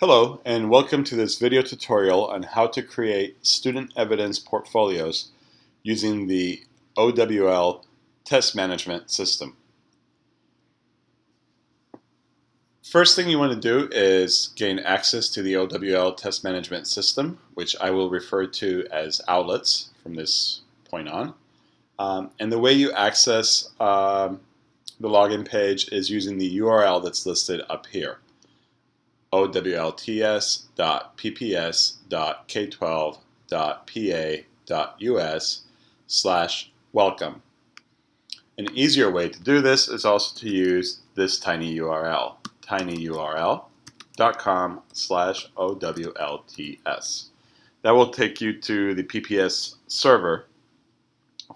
Hello, and welcome to this video tutorial on how to create student evidence portfolios using the OWL test management system. First thing you want to do is gain access to the OWL test management system, which I will refer to as outlets from this point on. And the way you access the login page is using the URL that's listed up here. owlts.pps.k12.pa.us/welcome. An easier way to do this is also to use this tiny URL, tinyurl.com/owlts. That will take you to the PPS server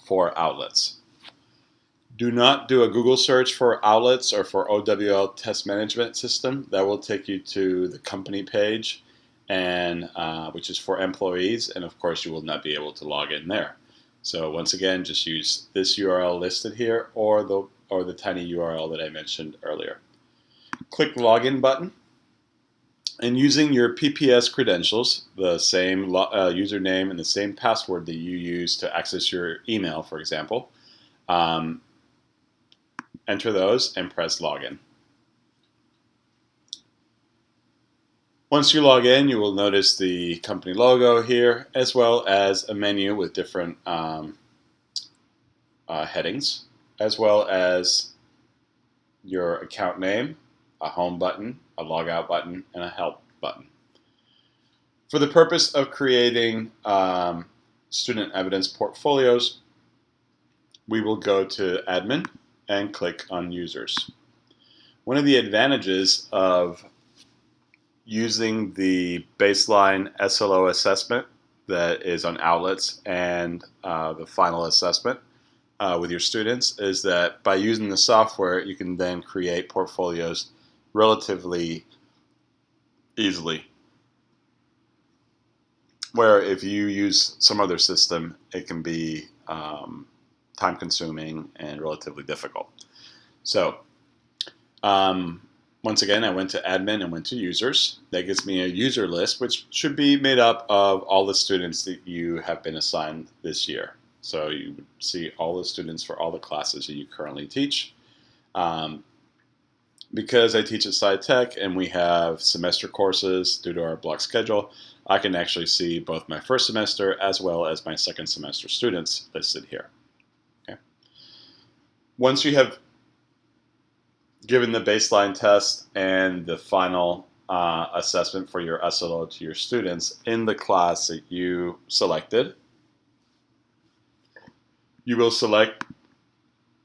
for outlets. Do not do a Google search for outlets or for OWL test management system. That will take you to the company page, and which is for employees, and of course you will not be able to log in there. So once again, just use this URL listed here or the tiny URL that I mentioned earlier. Click Login button, and using your PPS credentials, the same username and the same password that you use to access your email, for example, enter those and press Login. Once you log in, you will notice the company logo here, as well as a menu with different headings, as well as your account name, a home button, a logout button, and a help button. For the purpose of creating student evidence portfolios, we will go to Admin and click on Users. One of the advantages of using the baseline SLO assessment that is on outlets and the final assessment with your students is that by using the software, you can then create portfolios relatively easily. Where if you use some other system, it can be time-consuming and relatively difficult. So once again, I went to Admin and went to Users. That gives me a user list, which should be made up of all the students that you have been assigned this year. So you would see all the students for all the classes that you currently teach. Because I teach at SciTech and we have semester courses due to our block schedule, I can actually see both my first semester as well as my second semester students listed here. Okay. Once you have given the baseline test and the final assessment for your SLO to your students in the class that you selected, you will select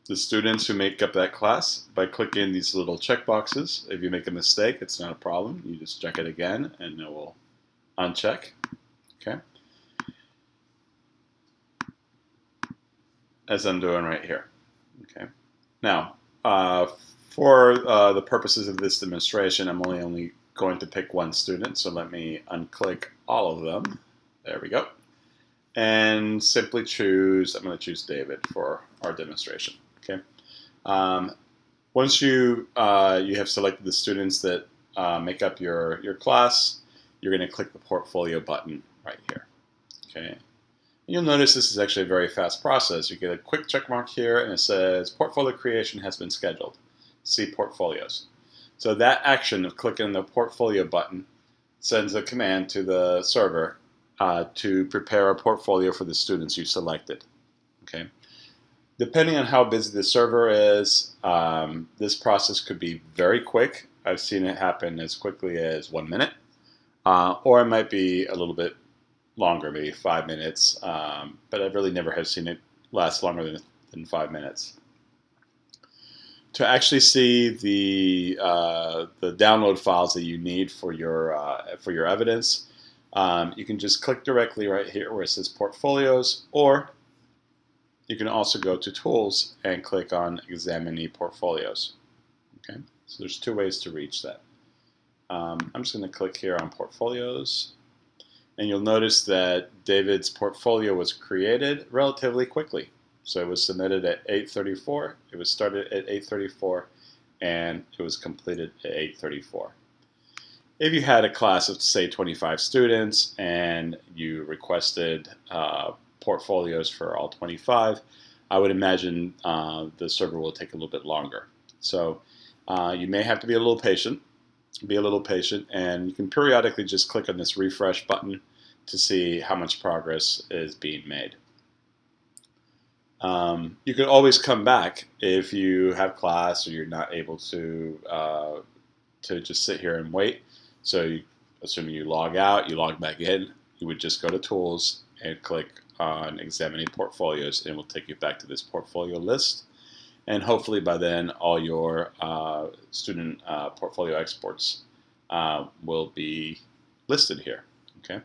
the students who make up that class by clicking these little check boxes. If you make a mistake, it's not a problem. You just check it again and it will uncheck. Okay. As I'm doing right here. Okay. Now, for the purposes of this demonstration, I'm only going to pick one student, so let me unclick all of them. There we go. And simply choose, I'm going to choose David for our demonstration. Okay. Once you have selected the students that make up your class, you're going to click the portfolio button right here. Okay. You'll notice this is actually a very fast process. You get a quick check mark here and it says portfolio creation has been scheduled. See portfolios. So that action of clicking the portfolio button sends a command to the server to prepare a portfolio for the students you selected. Okay. Depending on how busy the server is, this process could be very quick. I've seen it happen as quickly as 1 minute, or it might be a little bit longer, maybe 5 minutes, but I've really never have seen it last longer than 5 minutes. To actually see the download files that you need for your evidence, you can just click directly right here where it says Portfolios, or you can also go to Tools and click on Examine Portfolios. Okay, so there's two ways to reach that. I'm just going to click here on Portfolios, and you'll notice that David's portfolio was created relatively quickly. So it was submitted at 8:34, it was started at 8:34, and it was completed at 8:34. if you had a class of, say, 25 students and you requested portfolios for all 25, I would imagine the server will take a little bit longer. So you may have to be a little patient. And you can periodically just click on this refresh button to see how much progress is being made. You can always come back if you have class or you're not able to just sit here and wait. So assuming you log out, you log back in, you would just go to Tools and click on Examining Portfolios, and it will take you back to this portfolio list. And hopefully by then, all your student portfolio exports will be listed here. Okay.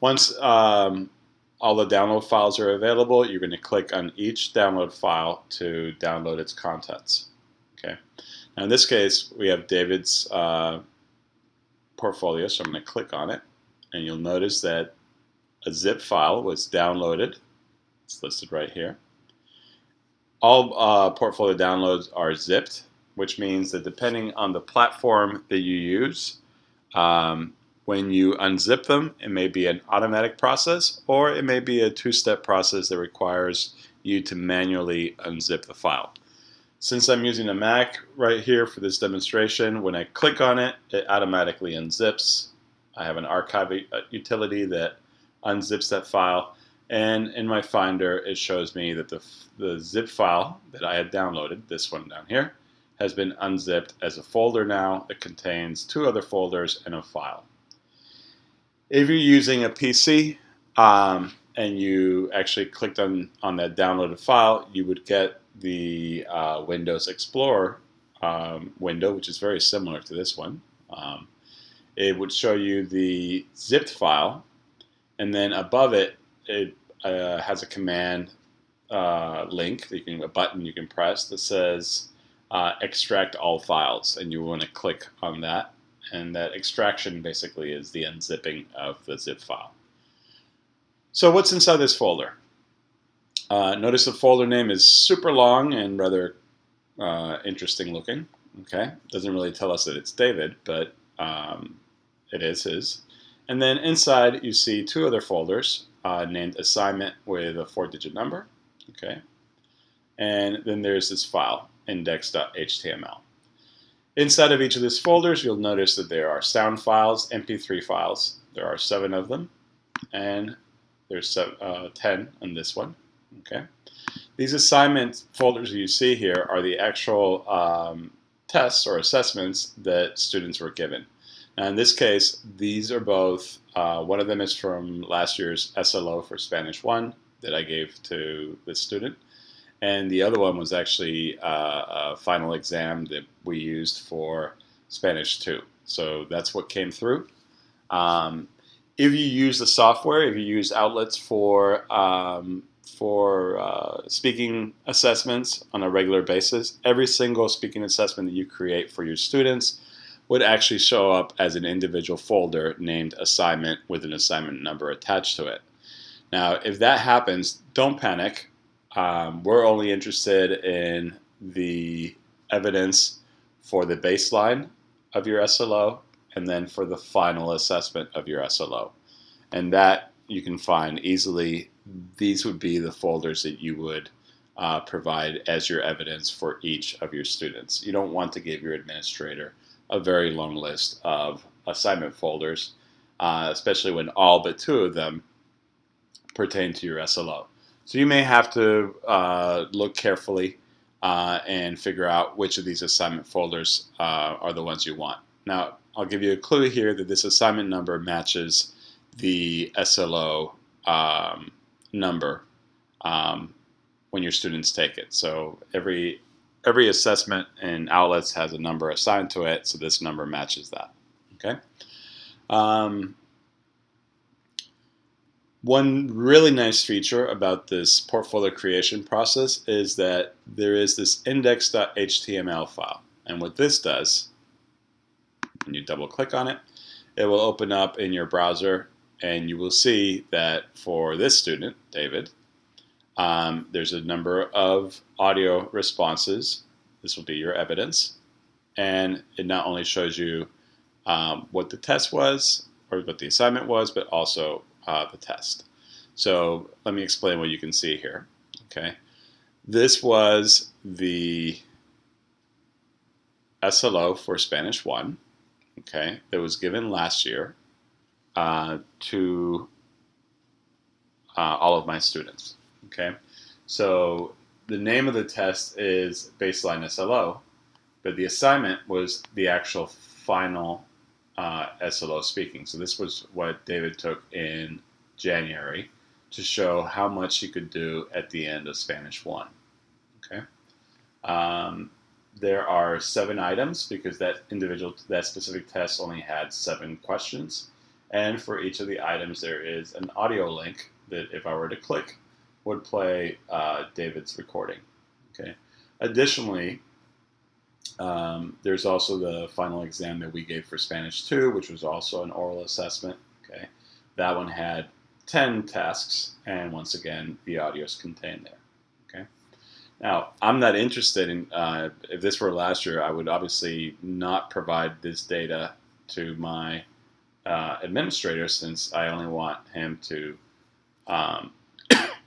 Once all the download files are available, you're going to click on each download file to download its contents. Okay. Now in this case, we have David's portfolio, so I'm going to click on it, and you'll notice that a zip file was downloaded. It's listed right here. All portfolio downloads are zipped, which means that depending on the platform that you use, when you unzip them, it may be an automatic process, or it may be a two-step process that requires you to manually unzip the file. Since I'm using a Mac right here for this demonstration, when I click on it, it automatically unzips. I have an archive utility that unzips that file, and in my Finder, it shows me that the zip file that I had downloaded, this one down here, has been unzipped as a folder now that contains 2 other folders and a file. If you're using a PC and you actually clicked on that downloaded file, you would get the Windows Explorer window, which is very similar to this one. It would show you the zipped file, and then above it, it has a command link, a button you can press that says extract all files, and you want to click on that. And that extraction basically is the unzipping of the zip file. So what's inside this folder? Notice the folder name is super long and rather interesting looking. Okay, doesn't really tell us that it's David, but it is his. And then inside you see 2 other folders named assignment with a 4-digit number. Okay, and then there's this file, index.html. Inside of each of these folders, you'll notice that there are sound files, MP3 files. There are 7 of them, and there's 10 on this one. Okay. These assignment folders you see here are the actual tests or assessments that students were given. Now in this case, these are both, one of them is from last year's SLO for Spanish 1 that I gave to this student. And the other one was actually a final exam that we used for Spanish 2. So that's what came through. If you use the software, if you use outlets for speaking assessments on a regular basis, every single speaking assessment that you create for your students would actually show up as an individual folder named assignment with an assignment number attached to it. Now, if that happens, don't panic. We're only interested in the evidence for the baseline of your SLO and then for the final assessment of your SLO. And that you can find easily. These would be the folders that you would provide as your evidence for each of your students. You don't want to give your administrator a very long list of assignment folders, especially when all but 2 of them pertain to your SLO. So you may have to look carefully and figure out which of these assignment folders are the ones you want. Now, I'll give you a clue here that this assignment number matches the SLO number when your students take it. So every assessment in outlets has a number assigned to it, so this number matches that. Okay. One really nice feature about this portfolio creation process is that there is this index.html file. And what this does, when you double click on it, it will open up in your browser, and you will see that for this student, David, there's a number of audio responses. This will be your evidence. And it not only shows you what the test was, or what the assignment was, but also the test. So let me explain what you can see here. Okay, this was the SLO for Spanish 1, okay, that was given last year to all of my students. Okay, so the name of the test is Baseline SLO, but the assignment was the actual final SLO speaking. So this was what David took in January to show how much he could do at the end of Spanish 1. Okay. There are 7 items because that specific test only had 7 questions. And for each of the items, there is an audio link that if I were to click, would play David's recording. Okay. Additionally, there's also the final exam that we gave for Spanish 2, which was also an oral assessment. Okay. That one had 10 tasks, and once again, the audio is contained there. Okay. Now, I'm not interested in, if this were last year, I would obviously not provide this data to my administrator, since I only want him to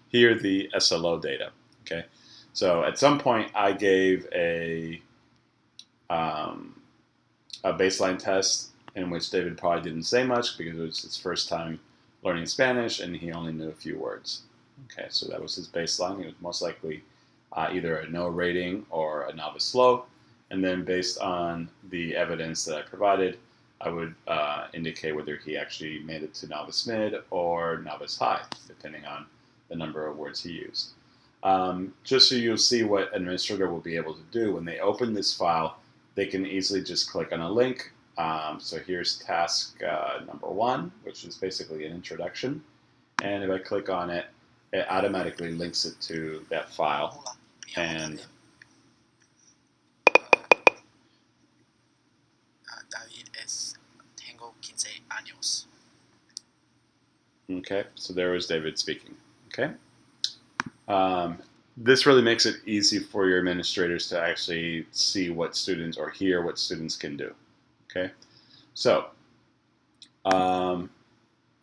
hear the SLO data. Okay. So at some point, I gave a baseline test in which David probably didn't say much because it was his first time learning Spanish and he only knew a few words. Okay, so that was his baseline. He was most likely either a no rating or a novice slow. And then based on the evidence that I provided, I would indicate whether he actually made it to novice mid or novice high, depending on the number of words he used. Just so you'll see what an administrator will be able to do when they open this file, they can easily just click on a link. So here's task number 1, which is basically an introduction. And if I click on it, it automatically links it to that file. And okay, so there was David speaking. Okay. This really makes it easy for your administrators to actually see what students or hear what students can do. Okay, so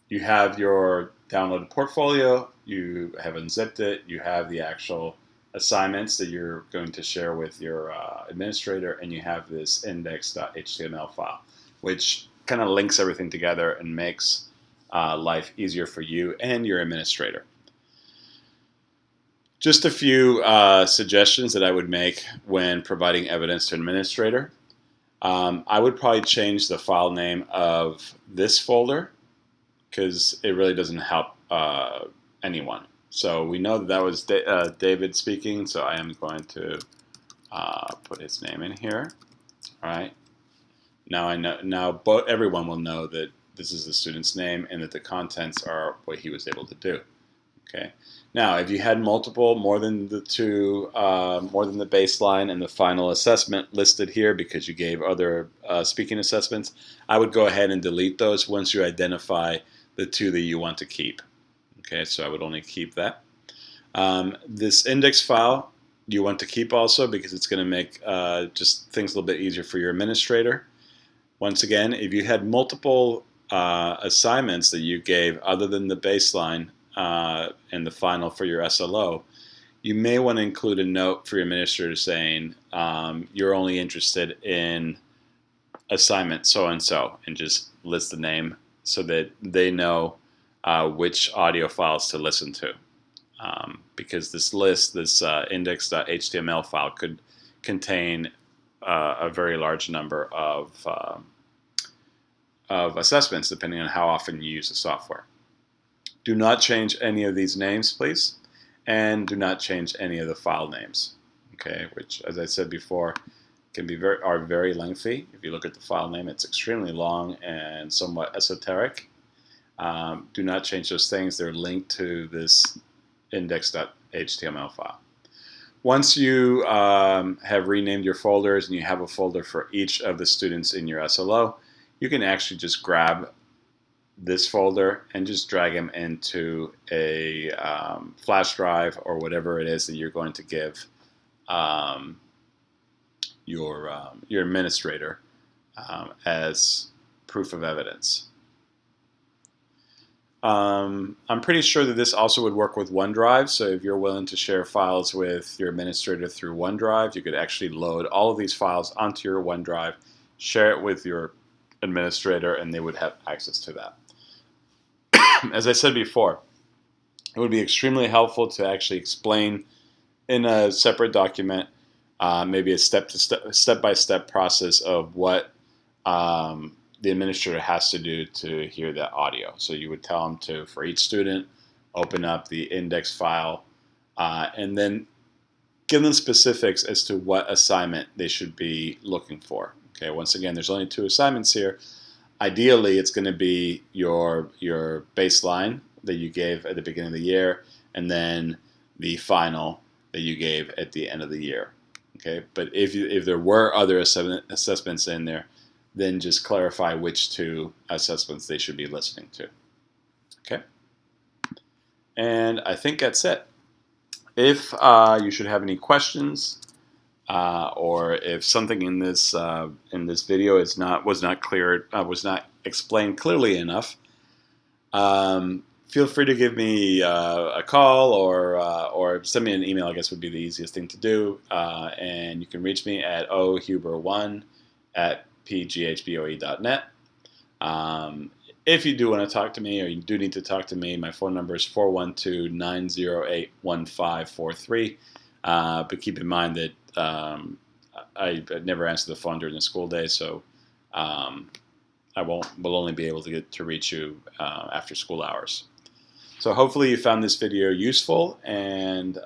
you have your downloaded portfolio, you have unzipped it, you have the actual assignments that you're going to share with your administrator, and you have this index.html file, which kind of links everything together and makes life easier for you and your administrator. Just a few suggestions that I would make when providing evidence to an administrator. I would probably change the file name of this folder because it really doesn't help anyone. So we know that was David speaking, so I am going to put his name in here. All right. Now I know. Now everyone will know that this is the student's name and that the contents are what he was able to do. Okay. Now, if you had multiple, more than the baseline and the final assessment listed here because you gave other speaking assessments, I would go ahead and delete those once you identify the 2 that you want to keep. Okay, so I would only keep that. This index file you want to keep also because it's going to make just things a little bit easier for your administrator. Once again, if you had multiple assignments that you gave other than the baseline and the final for your SLO, you may want to include a note for your administrator saying you're only interested in assignment so-and-so, and just list the name so that they know which audio files to listen to. Because this list, this index.html file could contain a very large number of assessments depending on how often you use the software. Do not change any of these names, please, and do not change any of the file names. Okay, which, as I said before, can be very lengthy. If you look at the file name, it's extremely long and somewhat esoteric. Do not change those things. They're linked to this index.html file. Once you have renamed your folders and you have a folder for each of the students in your SLO, you can actually just grab this folder and just drag them into a flash drive or whatever it is that you're going to give your administrator as proof of evidence. I'm pretty sure that this also would work with OneDrive, so if you're willing to share files with your administrator through OneDrive, you could actually load all of these files onto your OneDrive, share it with your administrator, and they would have access to that. As I said before, it would be extremely helpful to actually explain in a separate document, maybe a step-by-step process of what the administrator has to do to hear that audio. So you would tell them to, for each student, open up the index file and then give them specifics as to what assignment they should be looking for. Okay, once again, there's only 2 assignments here. Ideally, it's going to be your baseline that you gave at the beginning of the year, and then the final that you gave at the end of the year. Okay, but if there were other assessments in there, then just clarify which 2 assessments they should be listening to. Okay, and I think that's it. If you should have any questions, or if something in this video was not explained clearly enough, feel free to give me a call or send me an email. I guess would be the easiest thing to do. And you can reach me at ohuber1@pghboe.net. If you do want to talk to me, or you do need to talk to me, my phone number is 412-908-1543. But keep in mind that I never answer the phone during the school day, so will only be able to reach you after school hours. So hopefully you found this video useful, and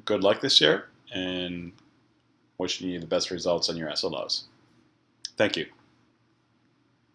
good luck this year, and wishing you the best results on your SLOs. Thank you.